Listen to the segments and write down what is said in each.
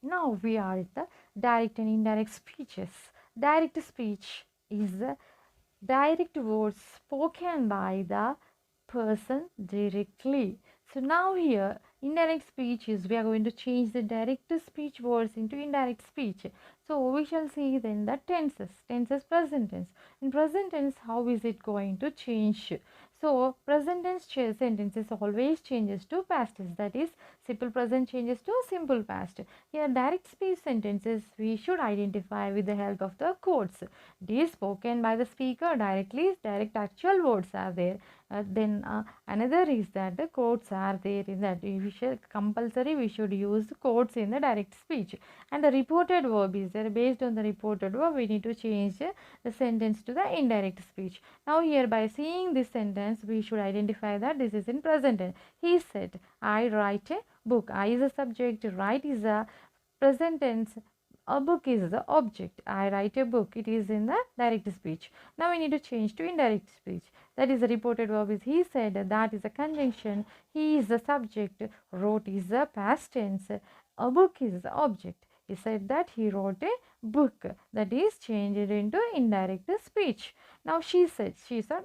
Now we are at the direct and indirect speeches. Direct speech is the direct words spoken by the person directly. So now here indirect speech is we are going to change the direct speech words into indirect speech. So we shall see then the tenses. Tenses present tense. In present tense, how is it going to change? So present tense sentences always changes to past tense. That is simple present changes to simple past. Here direct speech sentences we should identify with the help of the quotes. It is spoken by the speaker directly. Direct actual words are there. Then another is that the quotes are there in that we should compulsory we should use quotes in the direct speech, and the reported verb is there. Based on the reported verb we need to change the sentence to the indirect speech. Now here by seeing this sentence we should identify that this is in present tense. He said I write a book. I is a subject, write is a present tense, a book is the object. I write a book, it is in the direct speech. Now we need to change to indirect speech. That is the reported verb is he said, that is a conjunction, he is the subject, wrote is the past tense, a book is the object. He said that he wrote a book, that is changed into indirect speech. Now she said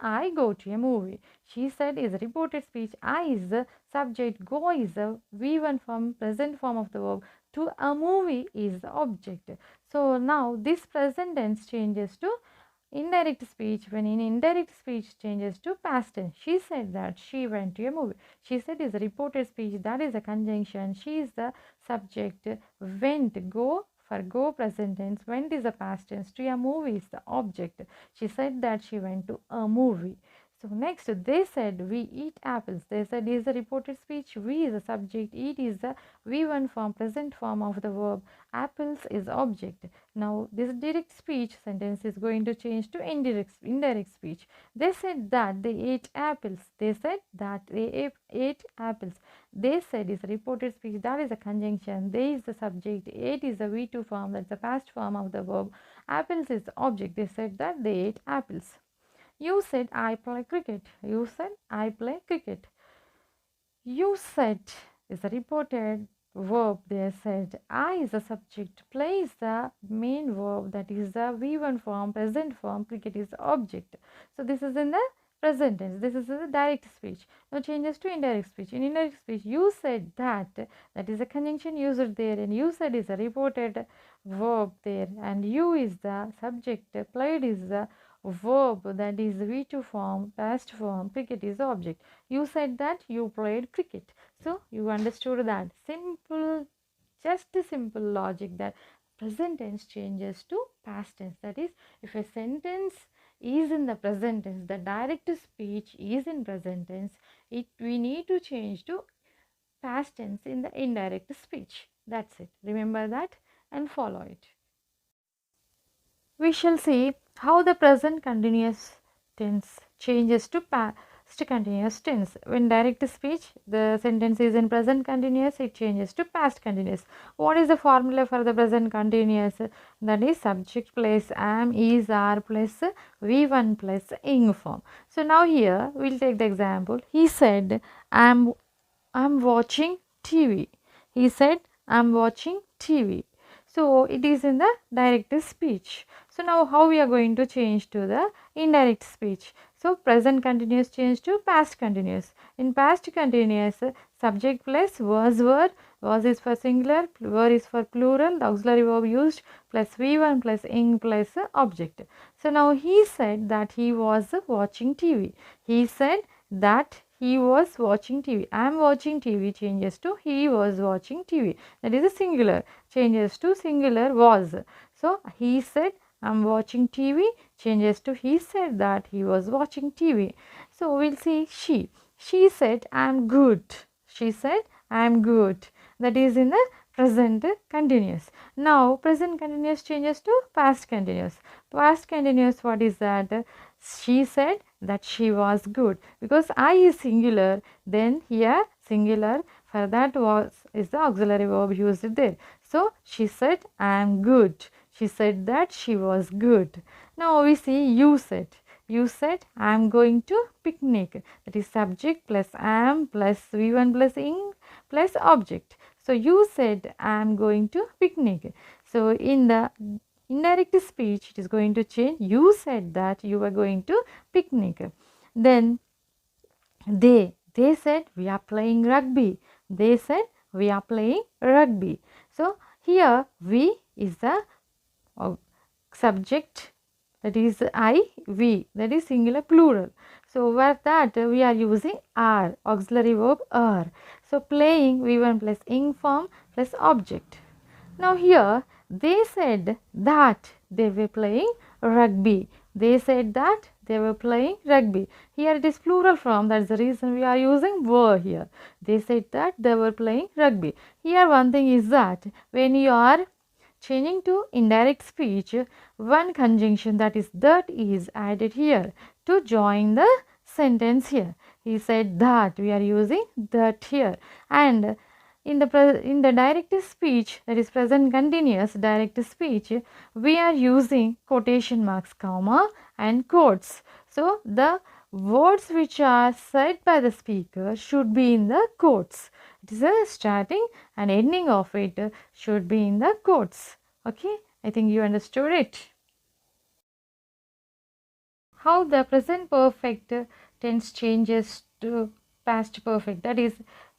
I go to a movie. She said is a reported speech, I is the subject, go is the V1 form, present form of the verb, to a movie is the object. So now this present tense changes to indirect speech, when in indirect speech changes to past tense. She said that she went to a movie. She said is a reported speech, that is a conjunction, she is the subject, went, go for go present tense, went is a past tense, to a movie is the object. She said that she went to a movie. So next they said we eat apples. They said is the reported speech, we is the subject, eat is the V1 form, present form of the verb, apples is object. Now this direct speech sentence is going to change to indirect speech. They said that they ate apples. They said that they ate apples. They said is a reported speech, that is a conjunction, they is the subject, ate is the V2 form, that's the past form of the verb, apples is the object. They said that they ate apples. You said I play cricket. You said I play cricket. You said is a reported verb. They said I is a subject, play is the main verb, that is the V1 form, present form, cricket is the object. So this is in the present tense. This is the direct speech. Now changes to indirect speech. In indirect speech, you said that, that is a conjunction used there, and you said is a reported verb there, and you is the subject, played is the verb, that is V2 form, past form, cricket is the object. You said that you played cricket. So you understood that. Simple, just a simple logic that present tense changes to past tense. That is, if a sentence is in the present tense, the direct speech is in present tense, we need to change to past tense in the indirect speech. That's it. Remember that and follow it. We shall see how the present continuous tense changes to past continuous tense. When direct speech, the sentence is in present continuous, it changes to past continuous. What is the formula for the present continuous? That is subject plus am, is, are plus V1 plus ing form. So now here we'll take the example. He said, I'm watching TV. He said, I'm watching TV. So it is in the direct speech. So now how we are going to change to the indirect speech? So present continuous change to past continuous. In past continuous, subject plus was is for singular, were is for plural, the auxiliary verb used plus V1 plus ing plus object. So now he said that he was watching TV. He said that he was watching TV. I am watching TV changes to he was watching TV. That is a singular, changes to singular was. So he said I am watching TV changes to he said that he was watching TV. So we'll see she. She said I am good. She said I am good. That is in the present continuous. Now present continuous changes to past continuous. Past continuous, what is that? She said that she was good, because I is singular, then here singular, for that was is the auxiliary verb used there. So she said I am good. She said that she was good. Now we see you said. You said I am going to picnic. That is subject plus am plus V1 plus ing plus object. So you said I am going to picnic. So in the indirect speech, it is going to change. You said that you are going to picnic. Then they said we are playing rugby. They said we are playing rugby. So here we is the subject, that is we, that is singular plural. So where that we are using are, auxiliary verb are. So playing v1 plus ing form plus object. Now here they said that they were playing rugby. They said that they were playing rugby. Here it is plural form, that's the reason we are using were here. They said that they were playing rugby. Here one thing is that when you are changing to indirect speech, one conjunction, that is added here to join the sentence here. He said that, we are using that here. And in the direct speech, that is present continuous direct speech, we are using quotation marks, comma and quotes. So the words which are said by the speaker should be in the quotes. It is a starting and ending of it should be in the quotes. Okay, I think you understood it. How the present perfect tense changes to past perfect. That is,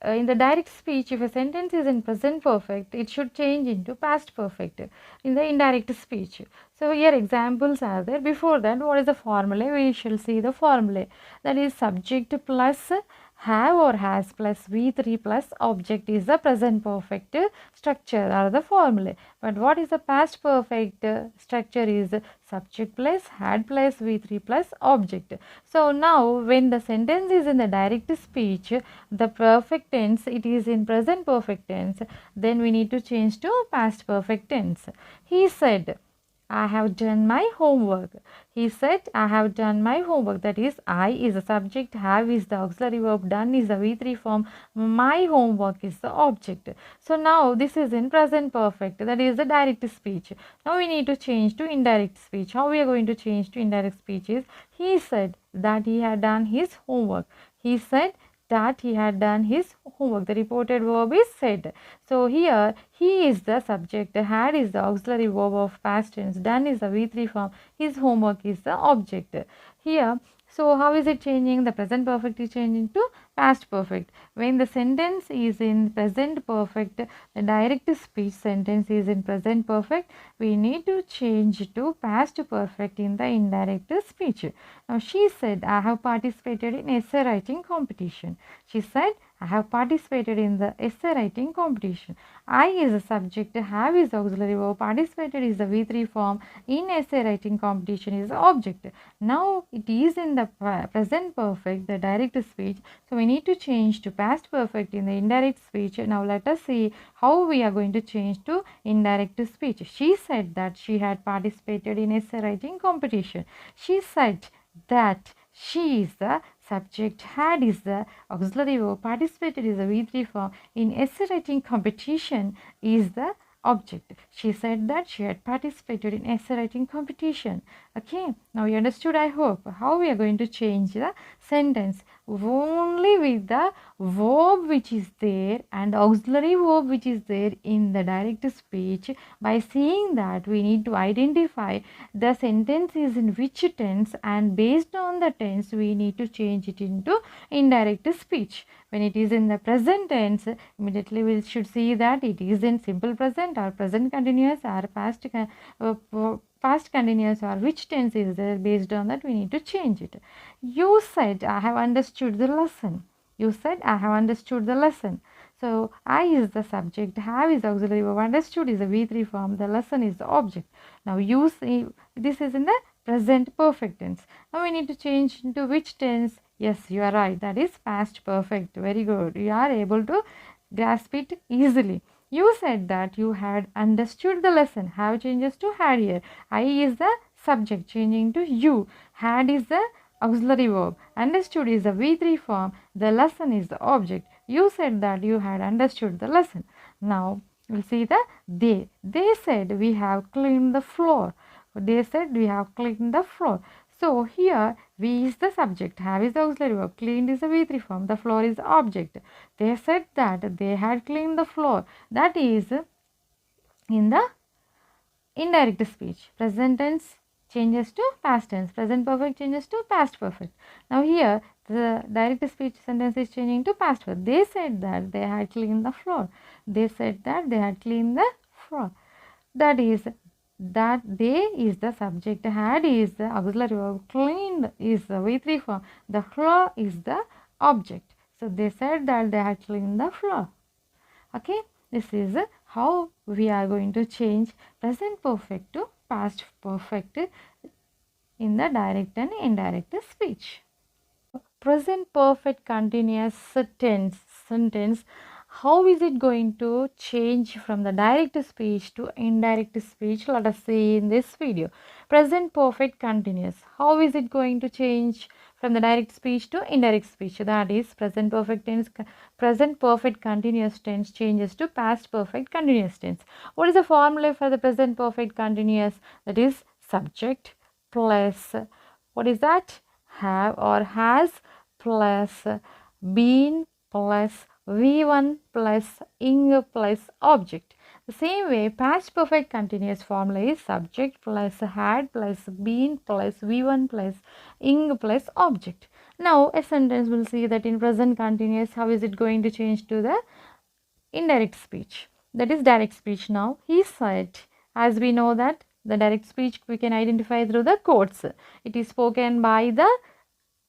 in the direct speech, if a sentence is in present perfect, it should change into past perfect in the indirect speech. So here examples are there. Before that, what is the formula? We shall see the formula. That is, subject plus have or has plus V3 plus object is the present perfect structure or the formula. But what is the past perfect structure is subject plus had plus V3 plus object. So now when the sentence is in the direct speech, the perfect tense, it is in present perfect tense, then we need to change to past perfect tense. He said, I have done my homework. He said, I have done my homework. That is, I is the subject, have is the auxiliary verb, done is the V3 form, my homework is the object. So now this is in present perfect. That is the direct speech. Now we need to change to indirect speech. How we are going to change to indirect speech is, he said that he had done his homework. He said that he had done his homework. The reported verb is said. So here he is the subject, had is the auxiliary verb of past tense, done is the V3 form, his homework is the object. Here, so how is it changing? The present perfect is changing to past perfect. When the sentence is in present perfect, the direct speech sentence is in present perfect, we need to change to past perfect in the indirect speech. Now she said, I have participated in essay writing competition. She said, I have participated in the essay writing competition. I is a subject, have is auxiliary verb, participated is the V3 form, in essay writing competition is the object. Now it is in the present perfect, the direct speech. So we need to change to past perfect in the indirect speech. Now let us see how we are going to change to indirect speech. She said that she had participated in essay writing competition. She said that she is the subject, had is the auxiliary verb, participated is the V3 form, in essay writing competition is the object. She said that she had participated in essay writing competition. Okay, now you understood, I hope, how we are going to change the sentence only with the verb which is there and auxiliary verb which is there in the direct speech. By seeing that, we need to identify the sentence is in which tense, and based on the tense we need to change it into indirect speech. When it is in the present tense, immediately we should see that it is in simple present or present continuous or past continuous or which tense is there. Based on that we need to change it. You said, I have understood the lesson. You said, I have understood the lesson. So I is the subject, have is auxiliary verb, understood is the V3 form, the lesson is the object. Now you see, this is in the present perfect tense. Now we need to change into which tense? Yes, you are right, that is past perfect. Very good, you are able to grasp it easily. You said that you had understood the lesson. Have changes to had here. I is the subject, changing to you. Had is the auxiliary verb. Understood is the V3 form. The lesson is the object. You said that you had understood the lesson. Now we'll see the they. They said we have cleaned the floor. They said we have cleaned the floor. So here we is the subject, have is the auxiliary verb, cleaned is the V3 form, the floor is the object. They said that they had cleaned the floor. That is in the indirect speech. Present tense changes to past tense. Present perfect changes to past perfect. Now here the direct speech sentence is changing to past perfect. They said that they had cleaned the floor. They said that they had cleaned the floor. That is that they is the subject, had is the auxiliary verb, cleaned is the V3 form, the floor is the object. So they said that they had cleaned the floor. Okay, this is how we are going to change present perfect to past perfect in the direct and indirect speech. Present perfect continuous sentence, how is it going to change from the direct speech to indirect speech? Let us see in this video. Present perfect continuous, how is it going to change from the direct speech to indirect speech? That is present perfect tense, present perfect continuous tense changes to past perfect continuous tense. What is the formula for the present perfect continuous? That is subject plus, what is that, have or has, plus been plus V1 plus ing plus object. The same way past perfect continuous formula is subject plus had plus been plus V1 plus ing plus object. Now a sentence will see that in present continuous, how is it going to change to the indirect speech? That is direct speech. Now he said, as we know that the direct speech we can identify through the quotes. It is spoken by the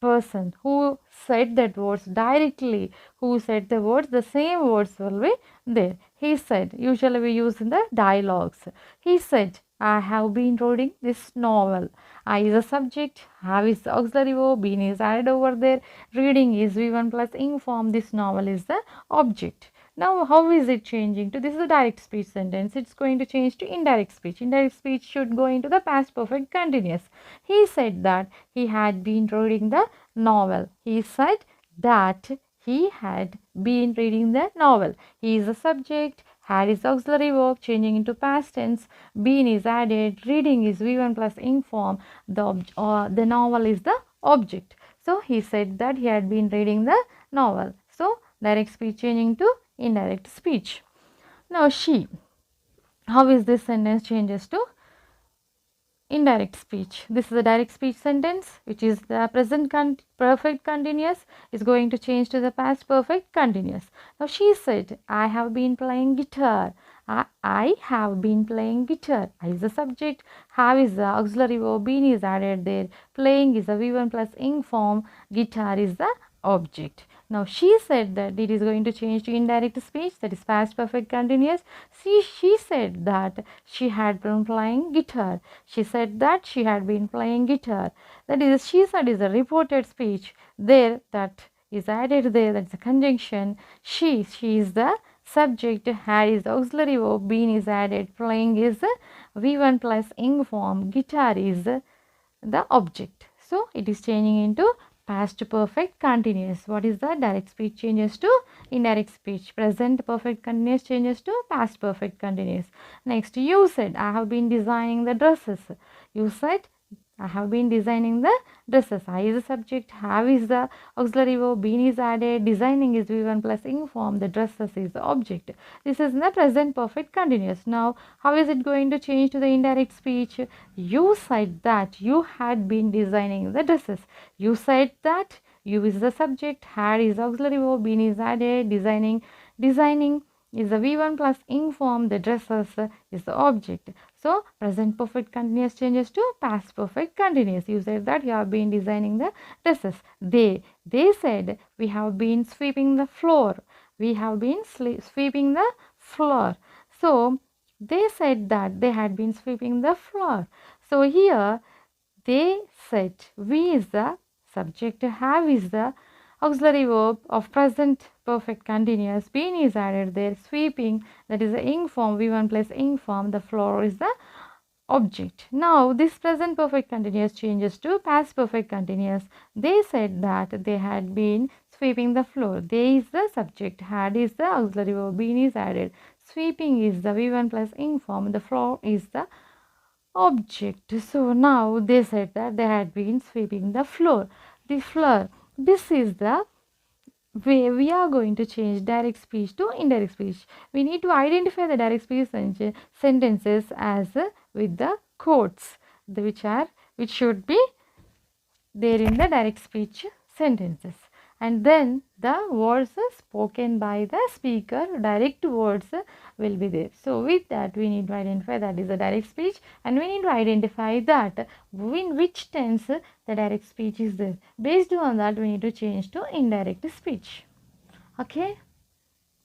person who said that words directly, who said the words, the same words will be there. He said, usually we use in the dialogues. He said, I have been reading this novel. I is a subject, have is the auxiliary verb, been is added over there, reading is V1 plus ing form, this novel is the object. Now, how is it changing to, this is a direct speech sentence, it's going to change to indirect speech. Indirect speech should go into the past perfect continuous. He said that he had been reading the novel. He said that he had been reading the novel. He is the subject, had is auxiliary verb, changing into past tense, been is added, reading is V1 plus ing form, the novel is the object. So he said that he had been reading the novel. So direct speech changing to indirect speech. Now she, how is this sentence changes to indirect speech? This is a direct speech sentence, which is the present perfect continuous is going to change to the past perfect continuous. Now she said, I have been playing guitar. I have been playing guitar. I is the subject, have is the auxiliary verb, been is added there, playing is a V1 plus ing form, guitar is the object. Now she said that it is going to change to indirect speech, that is past perfect continuous. She said that she had been playing guitar. She said that she had been playing guitar. That is, she said is a reported speech. There, that is added there, that's a conjunction. She is the subject, had is the auxiliary verb, been is added, playing is V1 plus ing form, guitar is the object. So it is changing into past perfect continuous. What is the direct speech changes to indirect speech? Present perfect continuous changes to past perfect continuous. Next, you said, I have been designing the dresses. You said, I have been designing the dresses. I is the subject, have is the auxiliary verb, been is added, designing is V1 plus ing form, the dresses is the object. This is in the present perfect continuous. Now, how is it going to change to the indirect speech? You said that you had been designing the dresses. You said that, you is the subject, had is auxiliary verb, been is added, designing is the V1 plus ing form, the dresses is the object. So, present perfect continuous changes to past perfect continuous. You said that you have been designing the dresses. They said, we have been sweeping the floor. We have been sweeping the floor. So, they said that they had been sweeping the floor. So, here they said, we is the subject, have is the auxiliary verb of present perfect continuous, been is added there, sweeping, that is the ing form, V1 plus ing form, the floor is the object. Now this present perfect continuous changes to past perfect continuous. They said that they had been sweeping the floor. They is the subject, had is the auxiliary verb, been is added, sweeping is the V1 plus ing form, the floor is the object. So now they said that they had been sweeping the floor. The floor. This is the way we are going to change direct speech to indirect speech. We need to identify the direct speech sentences as with the quotes, which should be there in the direct speech sentences, and then the words spoken by the speaker, direct words will be there. So with that we need to identify that is the direct speech, and we need to identify that in which tense the direct speech is there. Based on that we need to change to indirect speech. Okay.